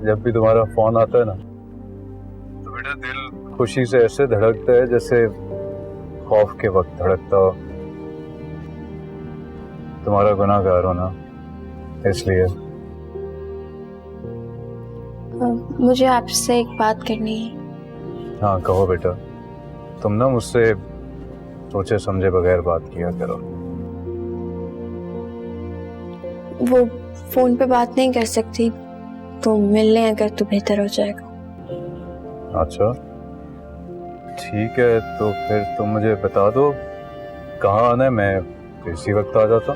जब भी तुम्हारा फोन आता है ना तो बेटा दिल खुशी से ऐसे धड़कता है जैसे खौफ के वक्त धड़कता हो। तुम्हारा गुनाहगार हो ना, इसलिए। मुझे आपसे एक बात करनी है। हाँ कहो बेटा। तुम ना मुझसे सोचे समझे बगैर बात किया करो। वो फोन पे बात नहीं कर सकती तो मिल लें अगर तो बेहतर हो जाएगा। अच्छा ठीक है, तो फिर तुम मुझे बता दो कहाँ आना है, मैं इसी वक्त आ जाता।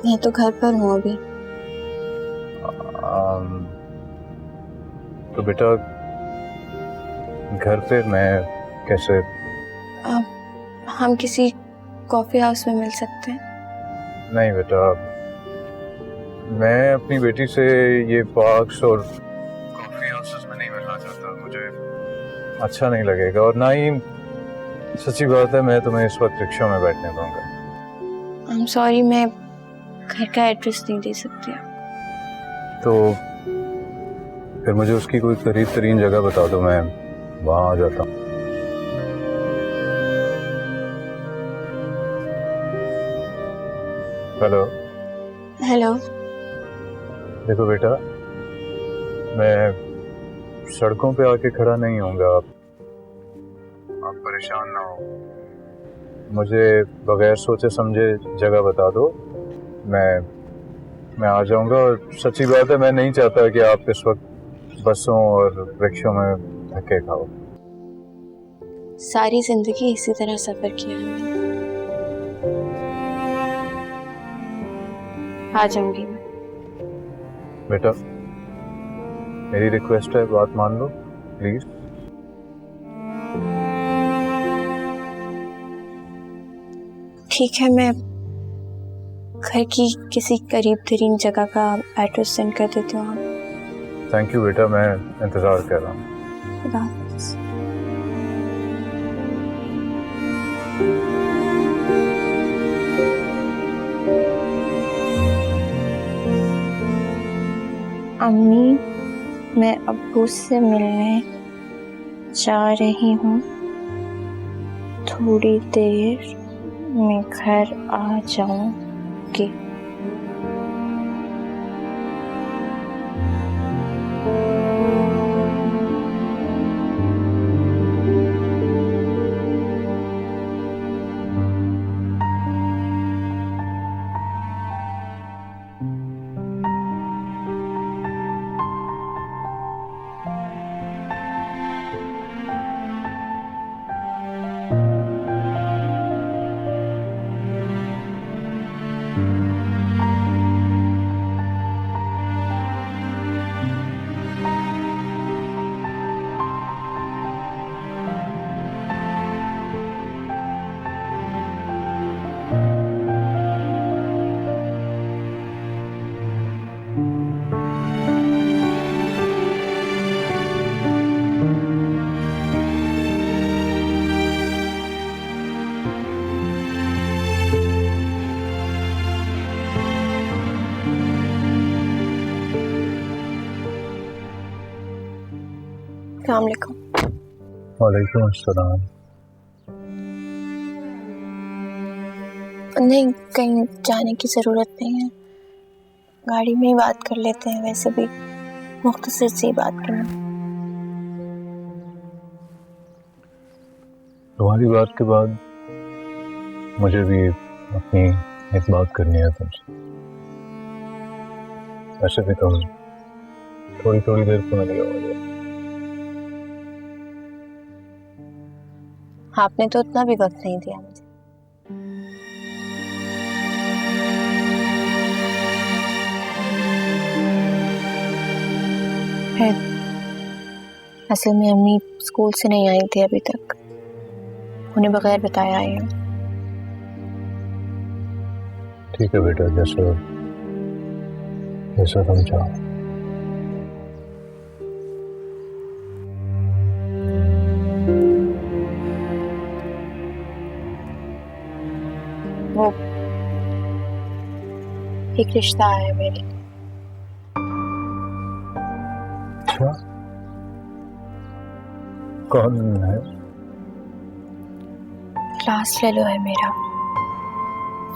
मैं तो घर पर हूँ अभी। तो बेटा घर पे मैं कैसे? हम किसी कॉफी हाउस में मिल सकते हैं? नहीं बेटा, मैं अपनी बेटी से ये पार्क्स और कॉफी हाउसेस में नहीं मिलना चाहता। मुझे अच्छा नहीं लगेगा, और ना ही सच्ची बात है मैं तुम्हें इस वक्त रिक्शा में बैठने दूंगा। I'm sorry, मैं घर का एड्रेस नहीं दे सकती। तो फिर मुझे उसकी कोई करीब तरीन जगह बता दो, मैं वहां आ जाता हूँ। Hello hello. देखो बेटा, मैं सड़कों पे आके खड़ा नहीं होऊंगा, आप परेशान ना हो। मुझे बगैर सोचे समझे जगह बता दो, मैं आ जाऊंगा। और सच्ची बात है मैं नहीं चाहता कि आप इस वक्त बसों और रिक्शों में धक्के खाओ। सारी जिंदगी इसी तरह सफर किया है मैंने। आ जाऊंगी मैं। बेटा मेरी रिक्वेस्ट है, बात मान लो प्लीज। ठीक है, मैं घर की किसी करीब तरीन जगह का एड्रेस सेंड कर देती हूँ। थैंक यू बेटा, मैं इंतजार कर रहा हूँ। खुदा हाफिज़। अम्मी, मैं अब्बू से मिलने जा रही हूँ, थोड़ी देर में घर आ जाऊंगी। अस्सलाम वालेकुम। वालेकुम अस्सलाम। नहीं, कहीं जाने की ज़रूरत नहीं है, गाड़ी में ही बात कर लेते हैं। वैसे भी मुख्तसर सी बात करना। तुम्हारी बात के बाद मुझे भी अपनी एक बात करनी है तुमसे। वैसे भी तुम थोड़ी थोड़ी देर को मिली हो। आपने तो उतना भी वक्त नहीं दिया मुझे। है, असल में अम्मी स्कूल से नहीं आई थी अभी तक, उन्हें बगैर बताए आई हूँ। ठीक है बेटा, जैसा जैसा तुम चाहो। वो एक रिश्ता है मेरे लिए। अच्छा, कौन है? लास्ट लेलो है मेरा,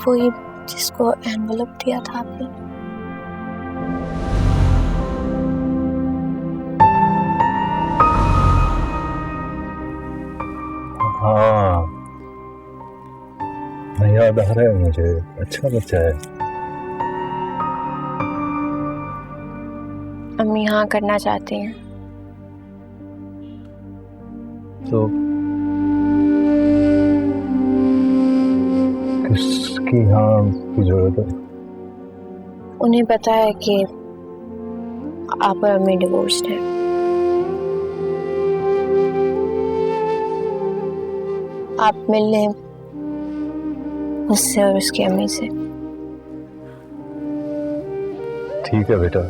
वही जिसको एनवलप दिया था आपने। हाँ, याद आ रहा है मुझे। अच्छा बच्चा है। अम्मी हाँ करना चाहती हैं। तो किसकी हाँ की जरूरत है? उन्हें पता है कि आप और अम्मी डिवोर्स्ड हैं। आप मिल लें उससे और उसकी अम्मी से। ठीक है बेटा,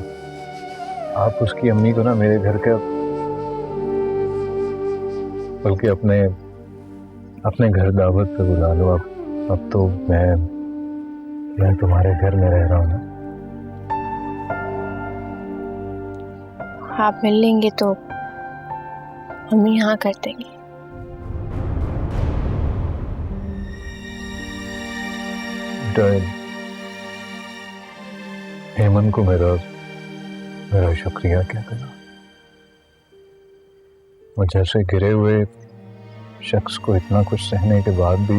आप उसकी अम्मी को ना मेरे घर का, बल्कि अपने घर दावत पे बुला लो। अब तो मैं तुम्हारे घर में रह रहा हूँ ना। आप मिल लेंगे तो अम्मी हाँ कर देंगी। हेमंत को मेरा शुक्रिया क्या देना। वो जैसे गिरे हुए शख्स को इतना कुछ सहने के बाद भी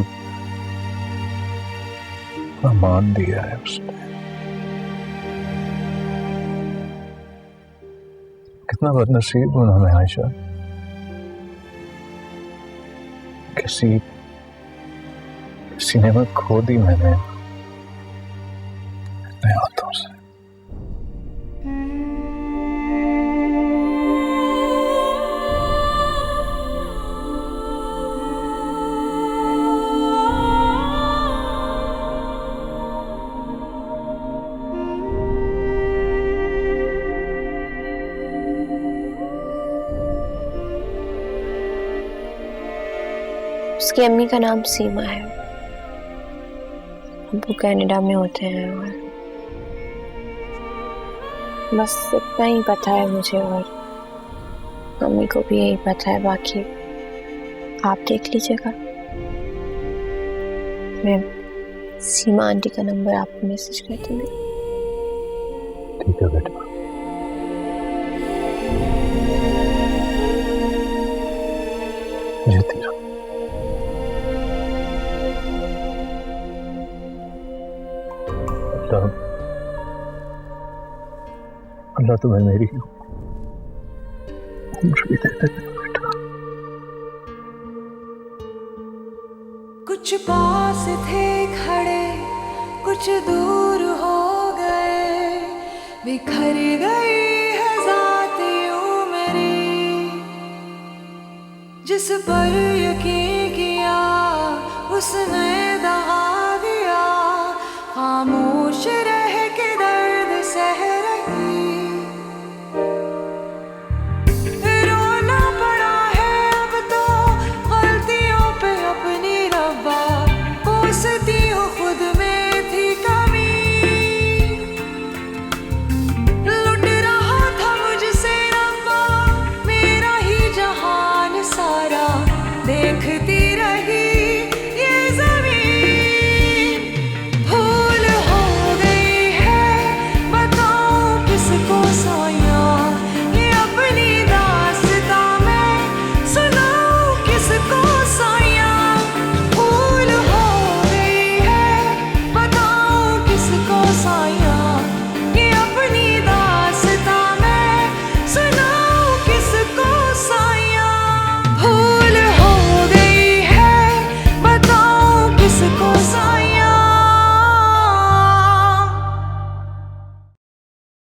मान दिया है उसने। कितना बदनसीब हूं ना मैं आयशा। किसी ने खो दी मैंने अपने हाथों से। उसकी अम्मी का नाम सीमा है। वो कनाडा में होते हैं और बस इतना ही पता है मुझे, और मम्मी को भी यही पता है। बाकी आप देख लीजिएगा। मैं सीमा आंटी का नंबर आपको मैसेज कर दूंगी। ठीक है बेटा। जीती रहो। अल्लाह तुम्हें मेरी उम्र भी देते बेटा। कुछ पास थे खड़े, कुछ दूर हो गए, बिखर गई है ज़ात यूं मेरी। जिस पर यकीन किया उसने